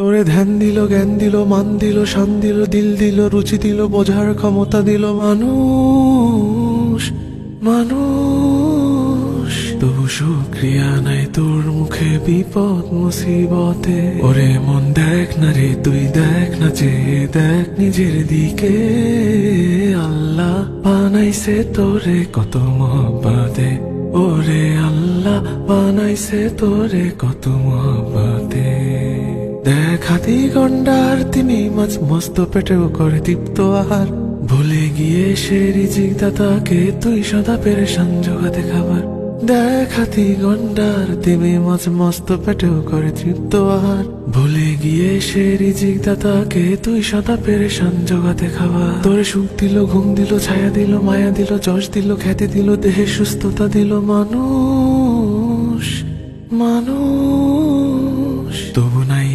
তোরে ধ্যান দিল, জ্ঞান দিল, মান দিল, শান দিল, দিল দিল, রুচি দিল, বোঝার ক্ষমতা দিল মানুষ। মানুষ তবু শুক্রিয়া নাই তোর মুখে বিপদ মুসিবতে। ওরে মন দেখ না রে, তুই দেখ না, চেয়ে দেখ নিজের দিকে। আল্লাহ বানাইছে তোরে কত মহব্বতে। ওরে আল্লাহ বানাইছে তোরে কত মহব্বতে। দেখ হাতি গন্ডার তিমি মাছ মস্ত পেটেও করে তৃপ্ত আহার। ভুলে গিয়ে সে রিজিক দাতাকে তুই সদা পেরেশান জোগাতে খাবার। দেখ হাতি গন্ডার তিমি মাছ মস্ত পেটেও করে তৃপ্ত আহার। ভুলে গিয়ে সে রিজিক দাতাকে তুই সদা পেরেশান জোগাতে খাবার। তোরে সুখ দিল, ঘুম দিল, ছায়া দিল, মায়া দিল, যশ দিল, খ্যাতি দিল, দেহে সুস্থতা দিল মানুষ। মানুষ তবু নাই